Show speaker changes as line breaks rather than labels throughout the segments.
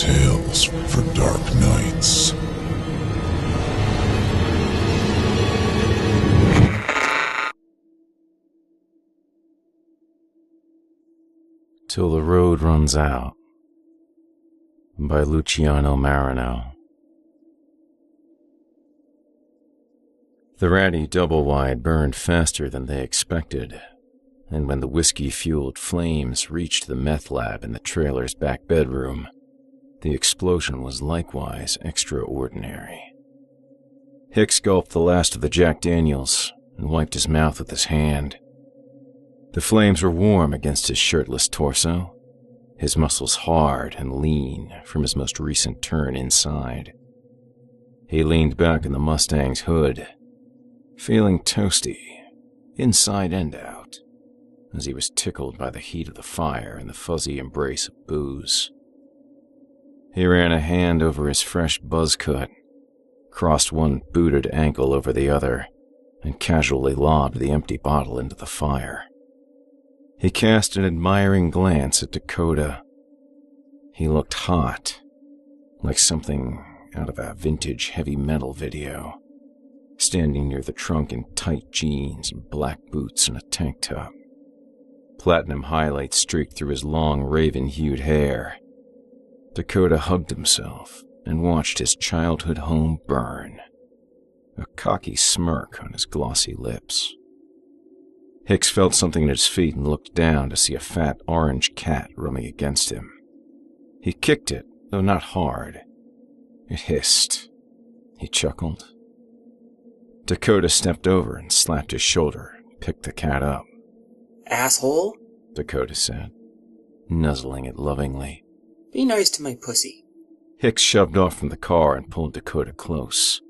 tales for dark nights.
Till the Road Runs Out by Luciano Marano. The ratty double-wide burned faster than they expected, and when the whiskey-fueled flames reached the meth lab in the trailer's back bedroom, the explosion was likewise extraordinary. Hicks gulped the last of the Jack Daniels and wiped his mouth with his hand. The flames were warm against his shirtless torso, his muscles hard and lean from his most recent turn inside. He leaned back in the Mustang's hood, feeling toasty, inside and out, as he was tickled by the heat of the fire and the fuzzy embrace of booze. He ran a hand over his fresh buzz cut, crossed one booted ankle over the other, and casually lobbed the empty bottle into the fire. He cast an admiring glance at Dakota. He looked hot, like something out of a vintage heavy metal video, standing near the trunk in tight jeans and black boots and a tank top. Platinum highlights streaked through his long, raven-hued hair. Dakota hugged himself and watched his childhood home burn, a cocky smirk on his glossy lips. Hicks felt something at his feet and looked down to see a fat orange cat rubbing against him. He kicked it, though not hard. It hissed. He chuckled. Dakota stepped over and slapped his shoulder and picked the cat up.
"Asshole,"
Dakota said, nuzzling it lovingly.
"Be nice to my pussy."
Hicks shoved off from the car and pulled Dakota close,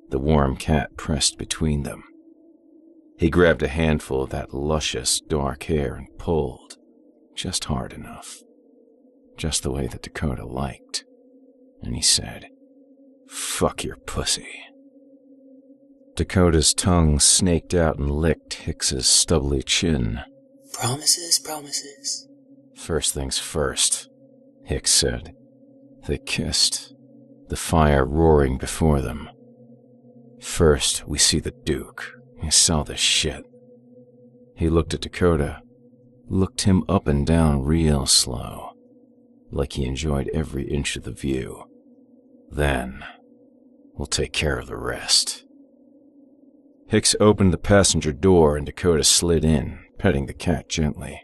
the warm cat pressed between them. He grabbed a handful of that luscious, dark hair and pulled, just hard enough, just the way that Dakota liked, and he said, "Fuck your pussy." Dakota's tongue snaked out and licked Hicks's stubbly chin.
"Promises, promises."
"First things first," Hicks said. They kissed, the fire roaring before them. "First, we see the Duke. You saw this shit." He looked at Dakota, looked him up and down real slow, like he enjoyed every inch of the view. "Then, we'll take care of the rest." Hicks opened the passenger door and Dakota slid in, petting the cat gently.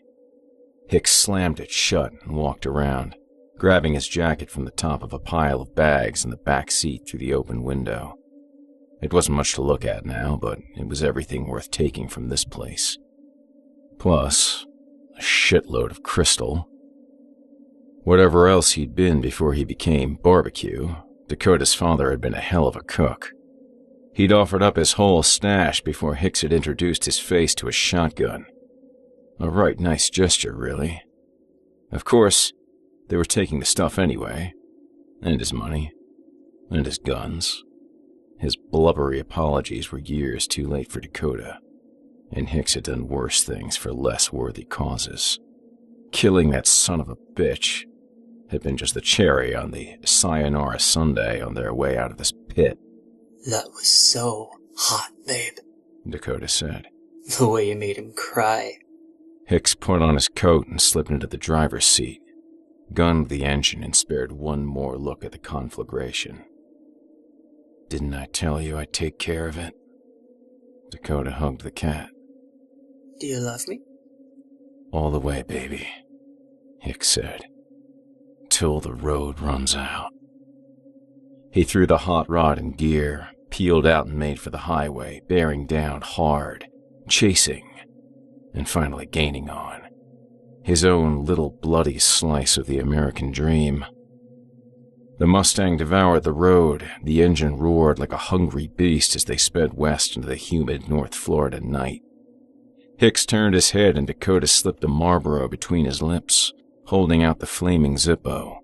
Hicks slammed it shut and walked around, grabbing his jacket from the top of a pile of bags in the back seat through the open window. It wasn't much to look at now, but it was everything worth taking from this place. Plus, a shitload of crystal. Whatever else he'd been before he became barbecue, Dakota's father had been a hell of a cook. He'd offered up his whole stash before Hicks had introduced his face to a shotgun. A right nice gesture, really. Of course, they were taking the stuff anyway, and his money, and his guns. His blubbery apologies were years too late for Dakota, and Hicks had done worse things for less worthy causes. Killing that son of a bitch had been just the cherry on the sayonara sundae on their way out of this pit.
"That was so hot, babe,"
Dakota said.
"The way you made him cry."
Hicks put on his coat and slipped into the driver's seat, gunned the engine and spared one more look at the conflagration. "Didn't I tell you I'd take care of it?" Dakota hugged the cat.
"Do you love me?"
"All the way, baby," Hicks said. "Till the road runs out." He threw the hot rod in gear, peeled out and made for the highway, bearing down hard, chasing, and finally gaining on. His own little bloody slice of the American dream. The Mustang devoured the road, the engine roared like a hungry beast as they sped west into the humid North Florida night. Hicks turned his head and Dakota slipped a Marlboro between his lips, holding out the flaming Zippo.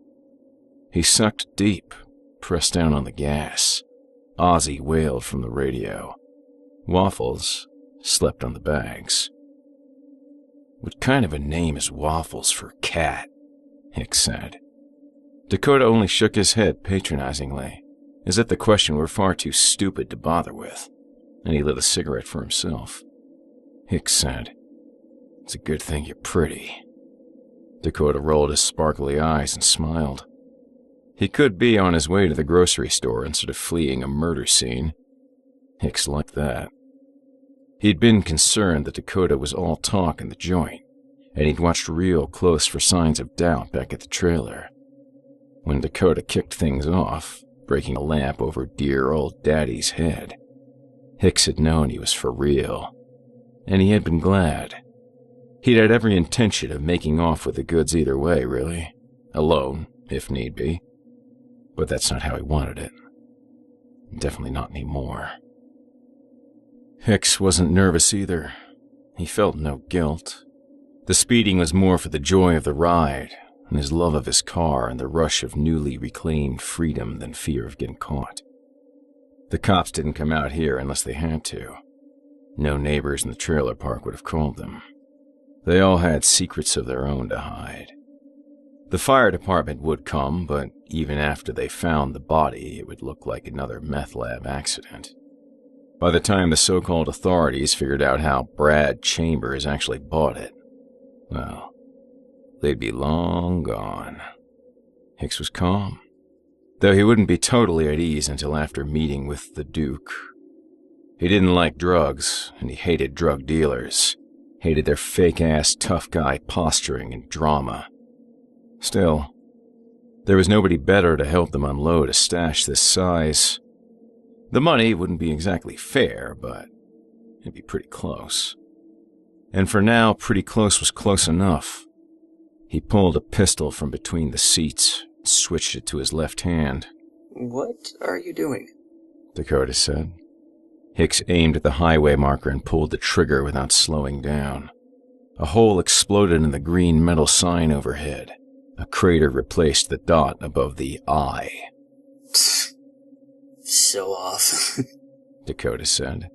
He sucked deep, pressed down on the gas. Ozzy wailed from the radio. Waffles slept on the bags. "What kind of a name is Waffles for cat?" Hicks said. Dakota only shook his head patronizingly, as if the question were far too stupid to bother with, and he lit a cigarette for himself. Hicks said, "It's a good thing you're pretty." Dakota rolled his sparkly eyes and smiled. He could be on his way to the grocery store instead of fleeing a murder scene. Hicks liked that. He'd been concerned that Dakota was all talk in the joint, and he'd watched real close for signs of doubt back at the trailer. When Dakota kicked things off, breaking a lamp over dear old Daddy's head, Hicks had known he was for real, and he had been glad. He'd had every intention of making off with the goods either way, really. Alone, if need be. But that's not how he wanted it. Definitely not anymore. Hicks wasn't nervous either. He felt no guilt. The speeding was more for the joy of the ride, and his love of his car and the rush of newly reclaimed freedom than fear of getting caught. The cops didn't come out here unless they had to. No neighbors in the trailer park would have called them. They all had secrets of their own to hide. The fire department would come, but even after they found the body, it would look like another meth lab accident. By the time the so-called authorities figured out how Brad Chambers actually bought it, well, they'd be long gone. Hicks was calm, though he wouldn't be totally at ease until after meeting with the Duke. He didn't like drugs, and he hated drug dealers. Hated their fake-ass tough guy posturing and drama. Still, there was nobody better to help them unload a stash this size. The money wouldn't be exactly fair, but it'd be pretty close. And for now, pretty close was close enough. He pulled a pistol from between the seats and switched it to his left hand.
"What are you doing?"
Dakota said. Hicks aimed at the highway marker and pulled the trigger without slowing down. A hole exploded in the green metal sign overhead. A crater replaced the dot above the I.
"Show off,"
Dakota said.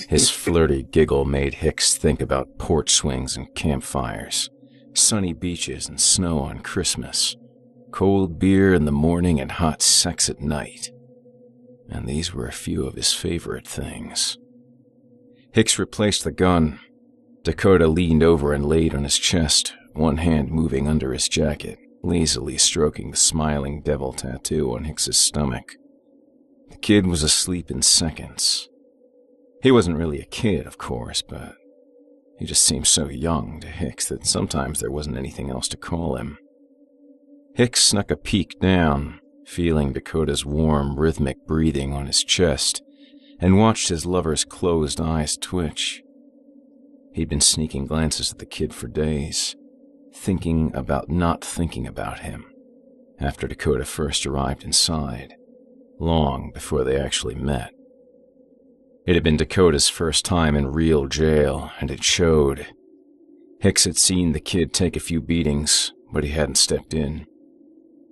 His flirty giggle made Hicks think about porch swings and campfires, sunny beaches and snow on Christmas, cold beer in the morning and hot sex at night. And these were a few of his favorite things. Hicks replaced the gun. Dakota leaned over and laid on his chest, one hand moving under his jacket, lazily stroking the smiling devil tattoo on Hicks's stomach. The kid was asleep in seconds. He wasn't really a kid, of course, but he just seemed so young to Hicks that sometimes there wasn't anything else to call him. Hicks snuck a peek down, feeling Dakota's warm, rhythmic breathing on his chest, and watched his lover's closed eyes twitch. He'd been sneaking glances at the kid for days, thinking about not thinking about him, after Dakota first arrived inside, long before they actually met. It had been Dakota's first time in real jail, and it showed. Hicks had seen the kid take a few beatings, but he hadn't stepped in.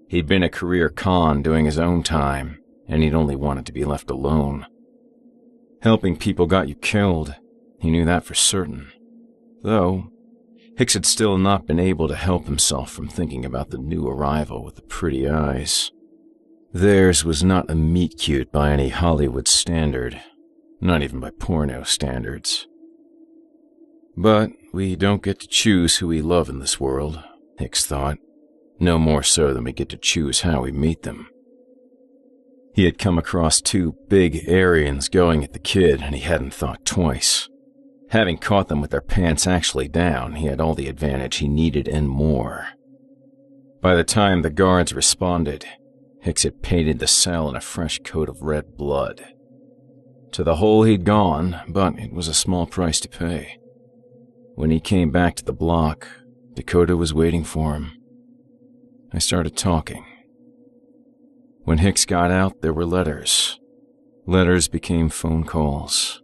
He'd been a career con doing his own time, and he'd only wanted to be left alone. Helping people got you killed. He knew that for certain. Though, Hicks had still not been able to help himself from thinking about the new arrival with the pretty eyes. Theirs was not a meet-cute by any Hollywood standard, not even by porno standards. But we don't get to choose who we love in this world, Hicks thought. No more so than we get to choose how we meet them. He had come across two big Aryans going at the kid, and he hadn't thought twice. Having caught them with their pants actually down, he had all the advantage he needed and more. By the time the guards responded, Hicks had painted the cell in a fresh coat of red blood. To the hole he'd gone, but it was a small price to pay. When he came back to the block, Dakota was waiting for him. I started talking. When Hicks got out, there were letters. Letters became phone calls.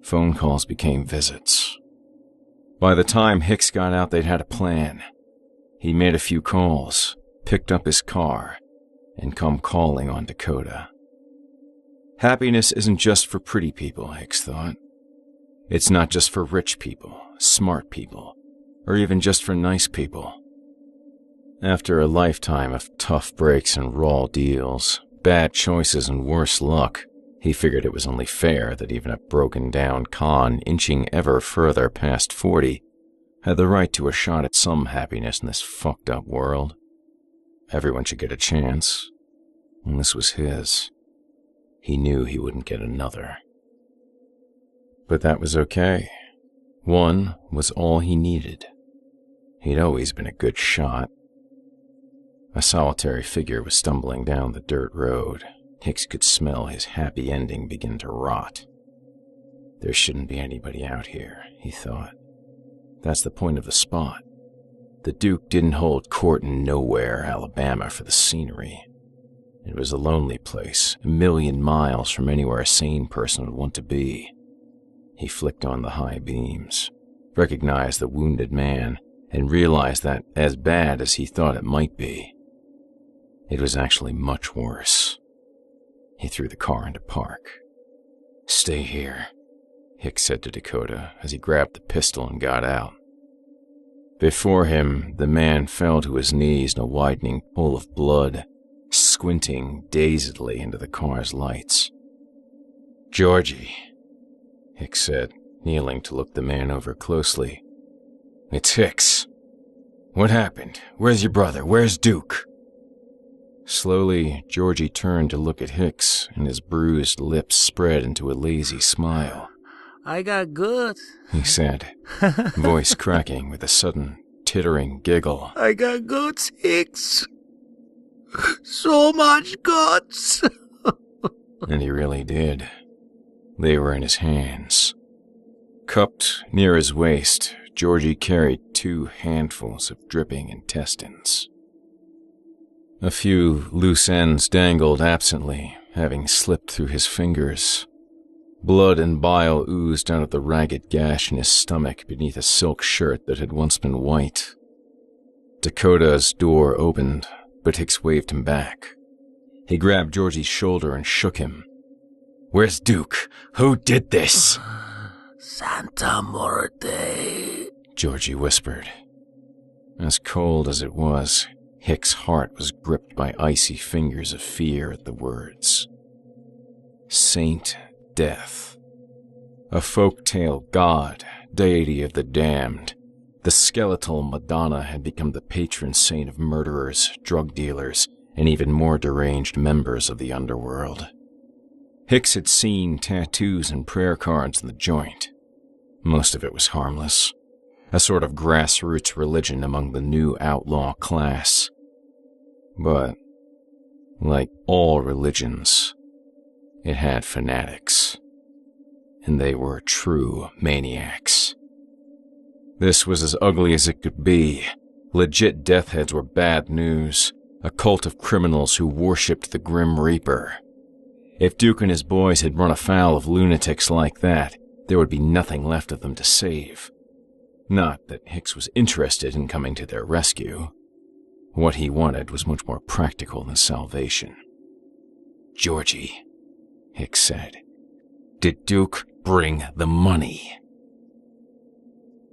Phone calls became visits. By the time Hicks got out, they'd had a plan. He made a few calls, picked up his car, and come calling on Dakota. Happiness isn't just for pretty people, Hicks thought. It's not just for rich people, smart people, or even just for nice people. After a lifetime of tough breaks and raw deals, bad choices and worse luck, he figured it was only fair that even a broken-down con inching ever further past 40 had the right to a shot at some happiness in this fucked-up world. Everyone should get a chance, and this was his. He knew he wouldn't get another. But that was okay. One was all he needed. He'd always been a good shot. A solitary figure was stumbling down the dirt road. Hicks could smell his happy ending begin to rot. There shouldn't be anybody out here, he thought. That's the point of the spot. The Duke didn't hold court in nowhere, Alabama, for the scenery. It was a lonely place, a million miles from anywhere a sane person would want to be. He flicked on the high beams, recognized the wounded man, and realized that, as bad as he thought it might be, it was actually much worse. He threw the car into park. "Stay here," Hicks said to Dakota as he grabbed the pistol and got out. Before him, the man fell to his knees in a widening pool of blood, squinting dazedly into the car's lights. "Georgie," Hicks said, kneeling to look the man over closely. "It's Hicks. What happened? Where's your brother? Where's Duke?" Slowly, Georgie turned to look at Hicks, and his bruised lips spread into a lazy smile.
"I got good,"
he said, voice cracking with a sudden, tittering giggle.
"I got goods, Hicks. So much goods."
And he really did. They were in his hands. Cupped near his waist, Georgie carried 2 handfuls of dripping intestines. A few loose ends dangled absently, having slipped through his fingers. Blood and bile oozed out of the ragged gash in his stomach beneath a silk shirt that had once been white. Dakota's door opened, but Hicks waved him back. He grabbed Georgie's shoulder and shook him. "Where's Duke? Who did this?"
"Santa Muerte,"
Georgie whispered. As cold as it was, Hicks' heart was gripped by icy fingers of fear at the words. Saint Death. A folk-tale god, deity of the damned, the skeletal Madonna had become the patron saint of murderers, drug dealers, and even more deranged members of the underworld. Hicks had seen tattoos and prayer cards in the joint. Most of it was harmless, a sort of grassroots religion among the new outlaw class. But, like all religions, it had fanatics, and they were true maniacs. This was as ugly as it could be. Legit death heads were bad news, a cult of criminals who worshipped the Grim Reaper. If Duke and his boys had run afoul of lunatics like that, there would be nothing left of them to save. Not that Hicks was interested in coming to their rescue. What he wanted was much more practical than salvation. "Georgie," Hicks said, "did Duke bring the money?"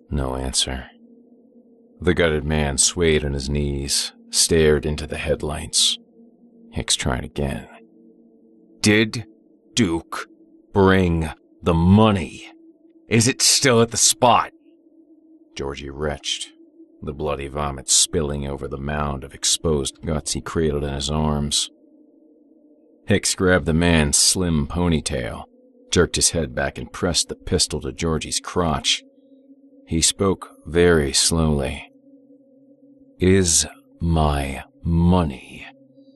No answer. The gutted man swayed on his knees, stared into the headlights. Hicks tried again. "Did Duke bring the money? Is it still at the spot?" Georgie retched, the bloody vomit spilling over the mound of exposed guts he cradled in his arms. Hicks grabbed the man's slim ponytail, jerked his head back and pressed the pistol to Georgie's crotch. He spoke very slowly. "Is my money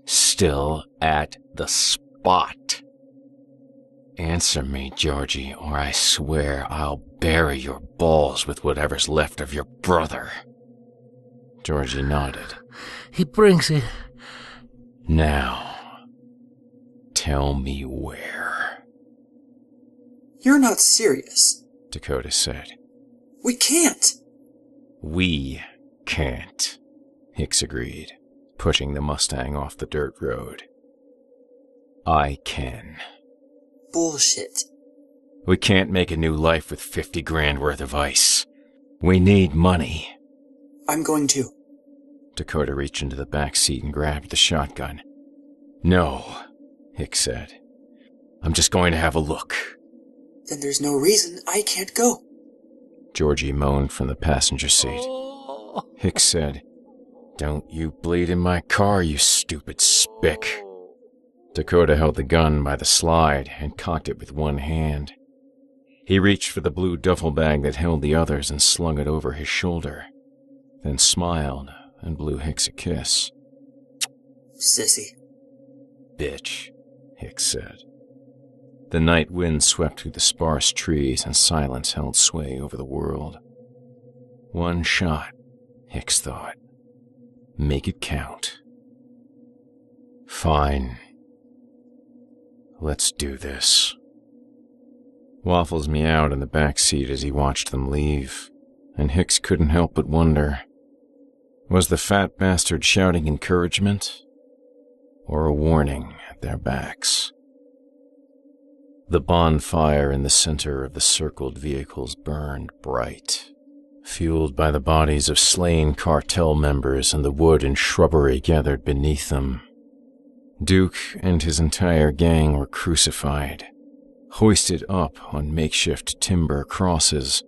still at the spot? Answer me, Georgie, or I swear I'll bury your balls with whatever's left of your brother." Georgie nodded.
"He brings it."
"Now, tell me where."
You're not serious.
Dakota said.
We can't.
"We can't," Hicks agreed, pushing the Mustang off the dirt road. "I can."
Bullshit.
"We can't make a new life with 50 grand worth of ice. We need money."
I'm going to.
Dakota reached into the back seat and grabbed the shotgun. "No," Hicks said. "I'm just going to have a look."
Then there's no reason I can't go.
Georgie moaned from the passenger seat. Hicks said, "Don't you bleed in my car, you stupid spick." Dakota held the gun by the slide and cocked it with one hand. He reached for the blue duffel bag that held the others and slung it over his shoulder, then smiled and blew Hicks a kiss.
Sissy.
"Bitch," Hicks said. The night wind swept through the sparse trees and silence held sway over the world. One shot, Hicks thought. Make it count. Fine. Let's do this. Waffles meowed in the back seat as he watched them leave, and Hicks couldn't help but wonder, was the fat bastard shouting encouragement or a warning at their backs? The bonfire in the center of the circled vehicles burned bright, fueled by the bodies of slain cartel members and the wood and shrubbery gathered beneath them. Duke and his entire gang were crucified, hoisted up on makeshift timber crosses,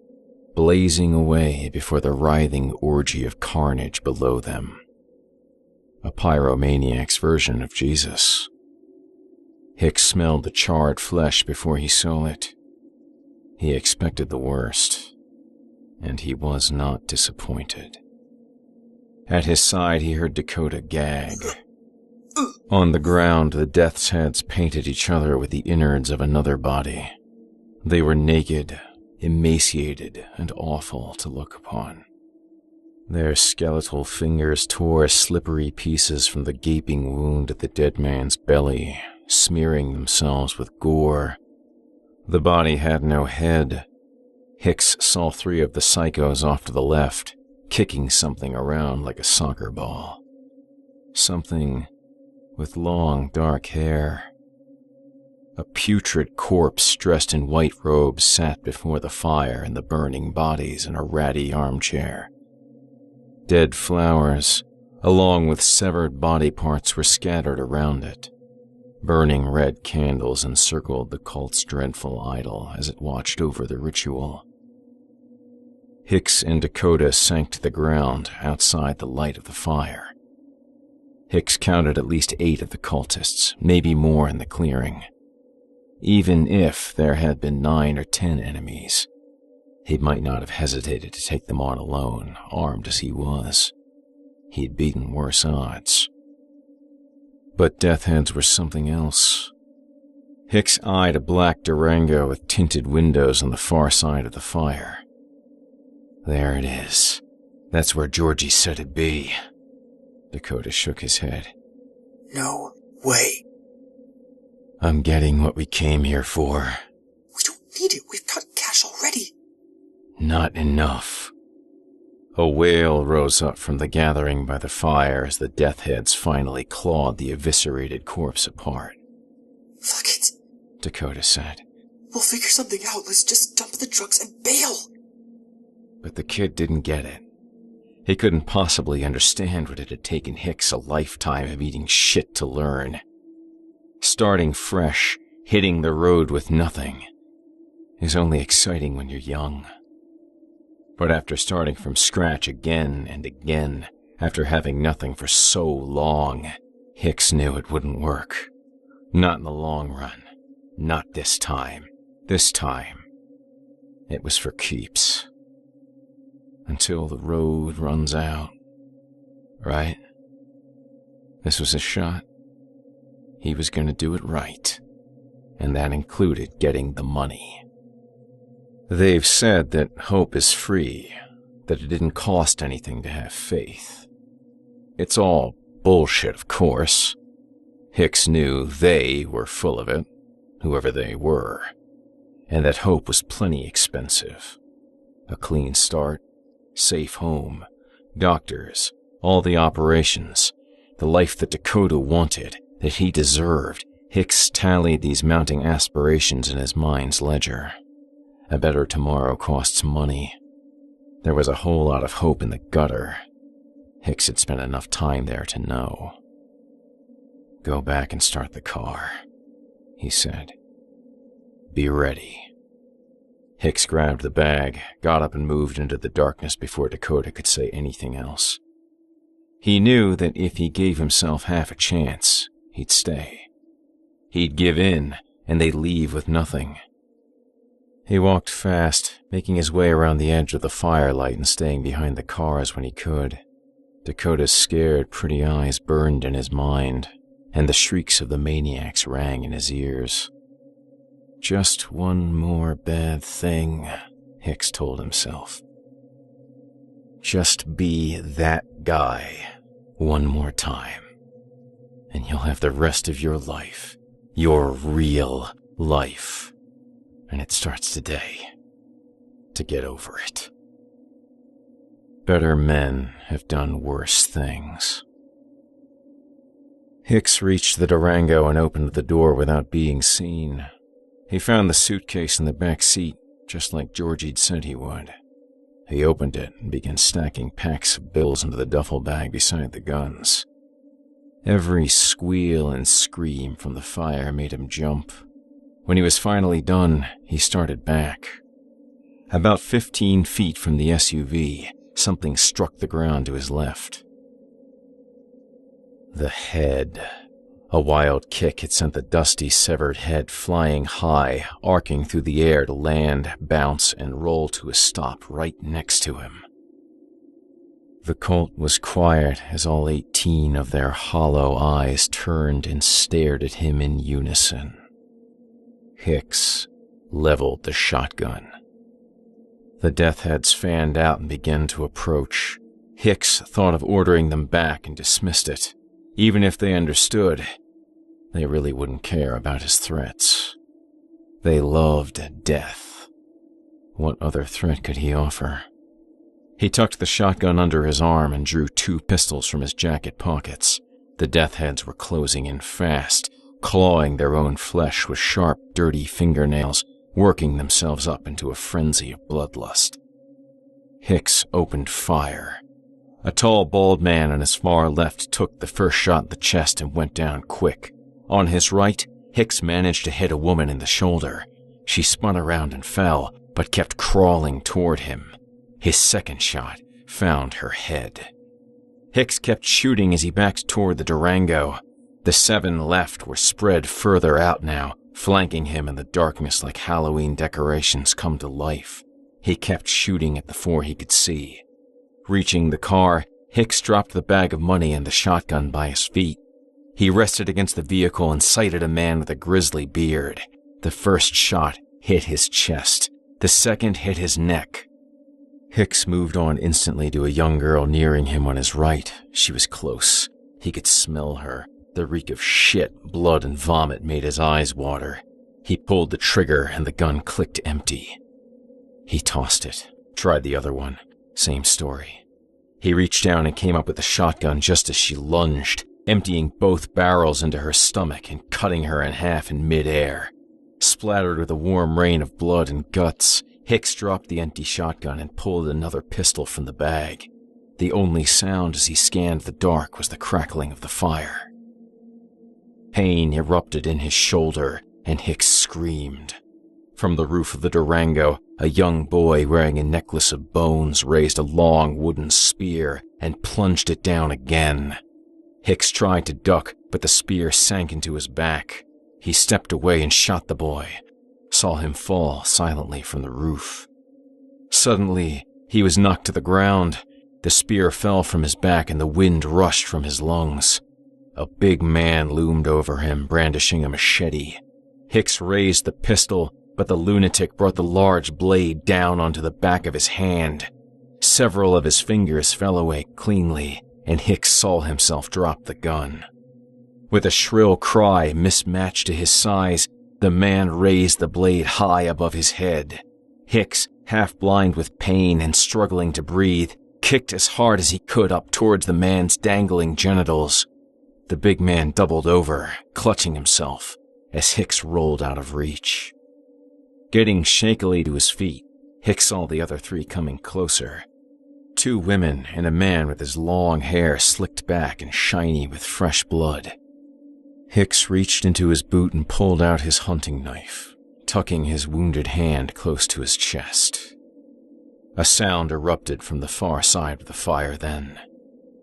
blazing away before the writhing orgy of carnage below them. A pyromaniac's version of Jesus. Hicks smelled the charred flesh before he saw it. He expected the worst, and he was not disappointed. At his side, he heard Dakota gag. On the ground, the death's heads painted each other with the innards of another body. They were naked, emaciated, and awful to look upon. Their skeletal fingers tore slippery pieces from the gaping wound at the dead man's belly, smearing themselves with gore. The body had no head. Hicks saw 3 of the psychos off to the left, kicking something around like a soccer ball. Something with long, dark hair. A putrid corpse dressed in white robes sat before the fire and the burning bodies in a ratty armchair. Dead flowers, along with severed body parts, were scattered around it. Burning red candles encircled the cult's dreadful idol as it watched over the ritual. Hicks and Dakota sank to the ground outside the light of the fire. Hicks counted at least 8 of the cultists, maybe more in the clearing. Even if there had been 9 or 10 enemies, he might not have hesitated to take them on alone, armed as he was. He'd beaten worse odds. But death heads were something else. Hicks eyed a black Durango with tinted windows on the far side of the fire. There it is. That's where Georgie said it'd be. Dakota shook his head.
No way.
I'm getting what we came here for.
We don't need it. We've got cash already.
Not enough. A wail rose up from the gathering by the fire as the death heads finally clawed the eviscerated corpse apart.
Fuck it,
Dakota said.
We'll figure something out. Let's just dump the drugs and bail.
But the kid didn't get it. He couldn't possibly understand what it had taken Hicks a lifetime of eating shit to learn. Starting fresh, hitting the road with nothing, is only exciting when you're young. But after starting from scratch again and again, after having nothing for so long, Hicks knew it wouldn't work. Not in the long run. Not this time. This time, it was for keeps. Until the road runs out. Right? This was a shot. He was going to do it right. And that included getting the money. They've said that hope is free, that it didn't cost anything to have faith. It's all bullshit, of course. Hicks knew they were full of it, whoever they were, and that hope was plenty expensive. A clean start, safe home, doctors, all the operations, the life that Dakota wanted, that he deserved. Hicks tallied these mounting aspirations in his mind's ledger. A better tomorrow costs money. There was a whole lot of hope in the gutter. Hicks had spent enough time there to know. "Go back and start the car," he said. "Be ready." Hicks grabbed the bag, got up and moved into the darkness before Dakota could say anything else. He knew that if he gave himself half a chance, he'd stay. He'd give in, and they'd leave with nothing. He walked fast, making his way around the edge of the firelight and staying behind the cars when he could. Dakota's scared, pretty eyes burned in his mind, and the shrieks of the maniacs rang in his ears. Just one more bad thing, Hicks told himself. Just be that guy one more time, and you'll have the rest of your life, your real life. And it starts today, to get over it. Better men have done worse things. Hicks reached the Durango and opened the door without being seen. He found the suitcase in the back seat, just like Georgie'd said he would. He opened it and began stacking packs of bills into the duffel bag beside the guns. Every squeal and scream from the fire made him jump. When he was finally done, he started back. About 15 feet from the SUV, something struck the ground to his left. The head. A wild kick had sent the dusty, severed head flying high, arcing through the air to land, bounce, and roll to a stop right next to him. The Colt was quiet as all 18 of their hollow eyes turned and stared at him in unison. Hicks leveled the shotgun. The death heads fanned out and began to approach. Hicks thought of ordering them back and dismissed it. Even if they understood, they really wouldn't care about his threats. They loved death. What other threat could he offer? He tucked the shotgun under his arm and drew 2 pistols from his jacket pockets. The death heads were closing in fast, clawing their own flesh with sharp, dirty fingernails, working themselves up into a frenzy of bloodlust. Hicks opened fire. A tall, bald man on his far left took the first shot in the chest and went down quick. On his right, Hicks managed to hit a woman in the shoulder. She spun around and fell, but kept crawling toward him. His second shot found her head. Hicks kept shooting as he backed toward the Durango. The 7 left were spread further out now, flanking him in the darkness like Halloween decorations come to life. He kept shooting at the 4 he could see. Reaching the car, Hicks dropped the bag of money and the shotgun by his feet. He rested against the vehicle and sighted a man with a grizzly beard. The first shot hit his chest. The second hit his neck. Hicks moved on instantly to a young girl nearing him on his right. She was close. He could smell her. The reek of shit, blood, and vomit made his eyes water. He pulled the trigger and the gun clicked empty. He tossed it. Tried the other one. Same story. He reached down and came up with the shotgun just as she lunged, emptying both barrels into her stomach and cutting her in half in midair. Splattered with a warm rain of blood and guts, Hicks dropped the empty shotgun and pulled another pistol from the bag. The only sound as he scanned the dark was the crackling of the fire. Pain erupted in his shoulder, and Hicks screamed. From the roof of the Durango, a young boy wearing a necklace of bones raised a long wooden spear and plunged it down again. Hicks tried to duck, but the spear sank into his back. He stepped away and shot the boy, saw him fall silently from the roof. Suddenly, he was knocked to the ground. The spear fell from his back and the wind rushed from his lungs. A big man loomed over him, brandishing a machete. Hicks raised the pistol, but the lunatic brought the large blade down onto the back of his hand. Several of his fingers fell away cleanly, and Hicks saw himself drop the gun. With a shrill cry mismatched to his size, the man raised the blade high above his head. Hicks, half blind with pain and struggling to breathe, kicked as hard as he could up towards the man's dangling genitals. The big man doubled over, clutching himself, as Hicks rolled out of reach. Getting shakily to his feet, Hicks saw the other 3 coming closer. 2 women and a man with his long hair slicked back and shiny with fresh blood. Hicks reached into his boot and pulled out his hunting knife, tucking his wounded hand close to his chest. A sound erupted from the far side of the fire then,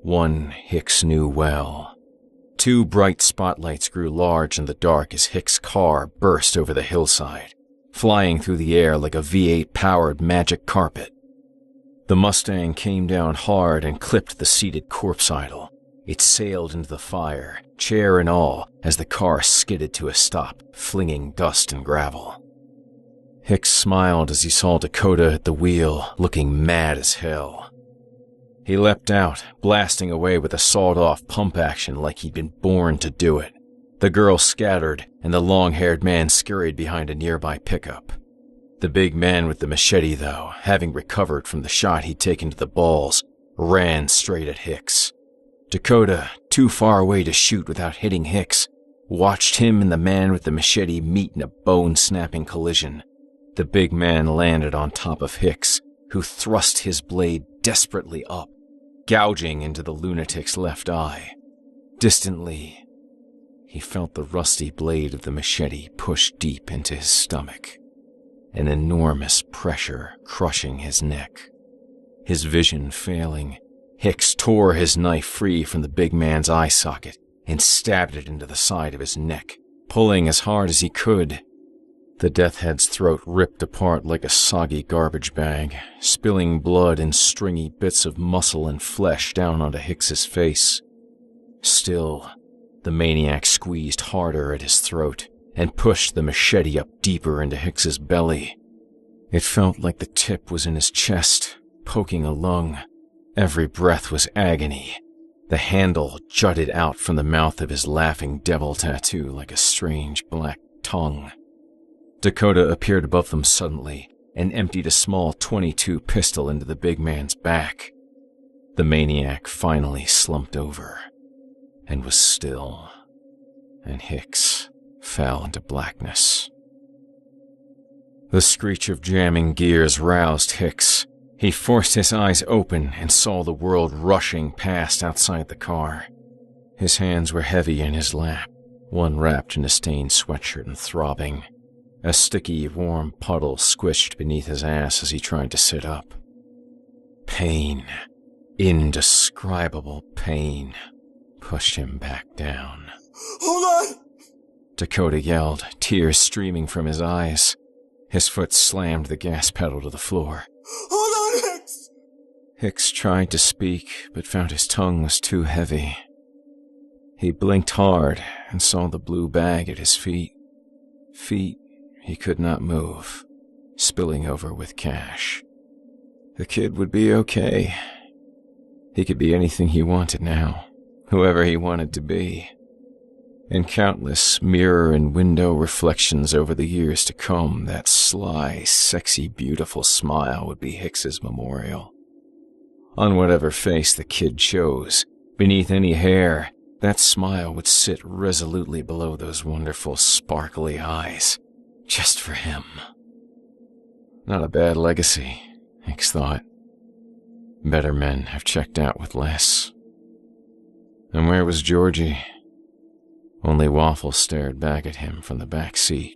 one Hicks knew well. 2 bright spotlights grew large in the dark as Hicks' car burst over the hillside, flying through the air like a V8-powered magic carpet. The Mustang came down hard and clipped the seated corpse idol. It sailed into the fire, chair and all, as the car skidded to a stop, flinging dust and gravel. Hicks smiled as he saw Dakota at the wheel, looking mad as hell. He leapt out, blasting away with a sawed-off pump action like he'd been born to do it. The girl scattered, and the long-haired man scurried behind a nearby pickup. The big man with the machete, though, having recovered from the shot he'd taken to the balls, ran straight at Hicks. Dakota, too far away to shoot without hitting Hicks, watched him and the man with the machete meet in a bone-snapping collision. The big man landed on top of Hicks, who thrust his blade desperately up, gouging into the lunatic's left eye. Distantly, he felt the rusty blade of the machete push deep into his stomach, an enormous pressure crushing his neck. His vision failing, Hicks tore his knife free from the big man's eye socket and stabbed it into the side of his neck, pulling as hard as he could. The death head's throat ripped apart like a soggy garbage bag, spilling blood and stringy bits of muscle and flesh down onto Hicks's face. Still, the maniac squeezed harder at his throat and pushed the machete up deeper into Hicks's belly. It felt like the tip was in his chest, poking a lung. Every breath was agony. The handle jutted out from the mouth of his laughing devil tattoo like a strange black tongue. Dakota appeared above them suddenly and emptied a small .22 pistol into the big man's back. The maniac finally slumped over and was still, and Hicks fell into blackness. The screech of jamming gears roused Hicks. He forced his eyes open and saw the world rushing past outside the car. His hands were heavy in his lap, one wrapped in a stained sweatshirt and throbbing. A sticky, warm puddle squished beneath his ass as he tried to sit up. Pain, indescribable pain, pushed him back down.
Hold on!
Dakota yelled, tears streaming from his eyes. His foot slammed the gas pedal to the floor.
Hold on, Hicks!
Hicks tried to speak, but found his tongue was too heavy. He blinked hard and saw the blue bag at his feet. Feet he could not move, spilling over with cash. The kid would be okay. He could be anything he wanted now, whoever he wanted to be. In countless mirror and window reflections over the years to come, that sly, sexy, beautiful smile would be Hicks's memorial. On whatever face the kid chose, beneath any hair, that smile would sit resolutely below those wonderful, sparkly eyes, just for him. Not a bad legacy, Hicks thought. Better men have checked out with less. And where was Georgie? Only Waffle stared back at him from the back seat,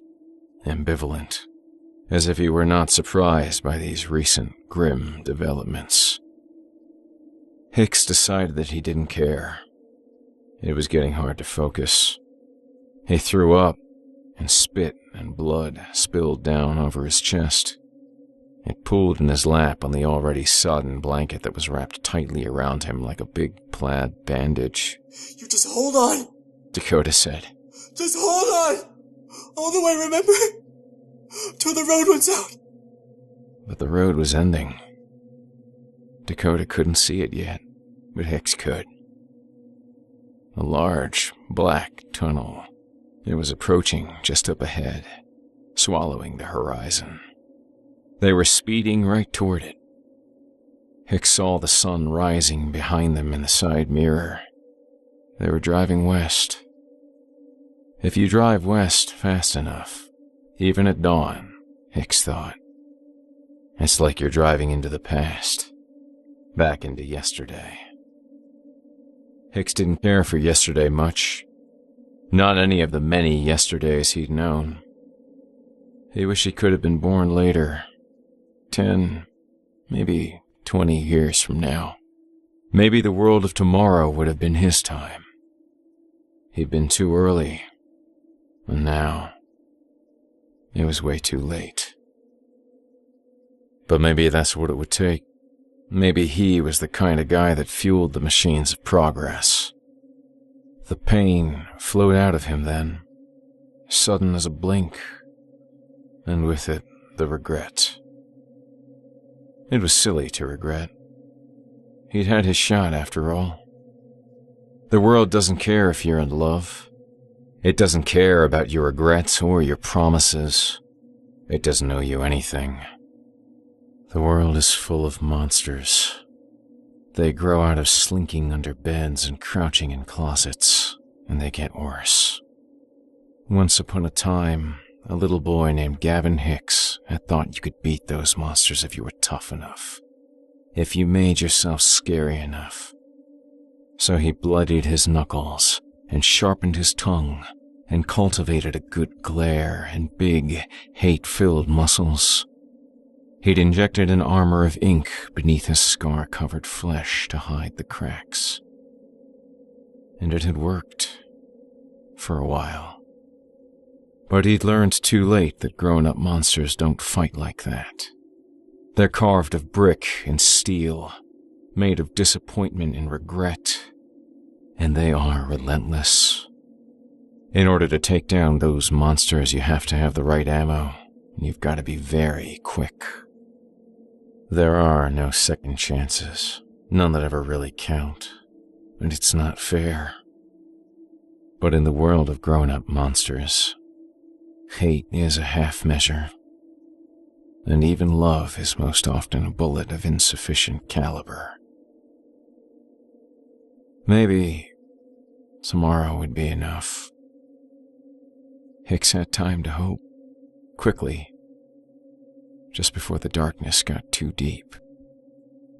ambivalent, as if he were not surprised by these recent grim developments. Hicks decided that he didn't care. It was getting hard to focus. He threw up, and spit and blood spilled down over his chest. It pooled in his lap on the already sodden blanket that was wrapped tightly around him like a big plaid bandage.
You just hold on!
Dakota said.
Just hold on! All the way, remember? Till the road runs out!
But the road was ending. Dakota couldn't see it yet, but Hicks could. A large, black tunnel. It was approaching just up ahead, swallowing the horizon. They were speeding right toward it. Hicks saw the sun rising behind them in the side mirror. They were driving west. If you drive west fast enough, even at dawn, Hicks thought, it's like you're driving into the past. back into yesterday. Hicks didn't care for yesterday much. Not any of the many yesterdays he'd known. He wished he could have been born later. 10, maybe 20 years from now. Maybe the world of tomorrow would have been his time. He'd been too early, and now it was way too late. But maybe that's what it would take. Maybe he was the kind of guy that fueled the machines of progress. The pain flowed out of him then, sudden as a blink, and with it, the regret. It was silly to regret. He'd had his shot after all. The world doesn't care if you're in love. It doesn't care about your regrets or your promises. It doesn't owe you anything. The world is full of monsters. They grow out of slinking under beds and crouching in closets, and they get worse. Once upon a time, a little boy named Gavin Hicks had thought you could beat those monsters if you were tough enough, if you made yourself scary enough. So he bloodied his knuckles and sharpened his tongue and cultivated a good glare and big, hate-filled muscles. He'd injected an armor of ink beneath his scar-covered flesh to hide the cracks. And it had worked. For a while. But he'd learned too late that grown-up monsters don't fight like that. They're carved of brick and steel, made of disappointment and regret, and they are relentless. In order to take down those monsters, you have to have the right ammo, and you've got to be very quick. There are no second chances, none that ever really count, and it's not fair. But in the world of grown-up monsters, hate is a half measure, and even love is most often a bullet of insufficient caliber. Maybe tomorrow would be enough. Hicks had time to hope, quickly, just before the darkness got too deep,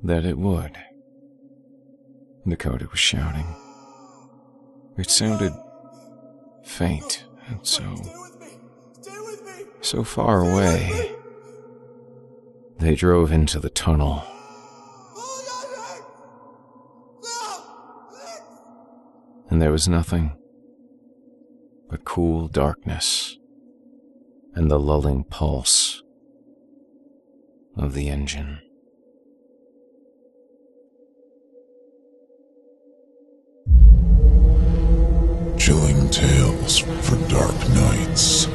that it would. Dakota was shouting. It sounded faint and so far away. They drove into the tunnel. And there was nothing but cool darkness and the lulling pulse of the engine.
Chilling tales for dark nights.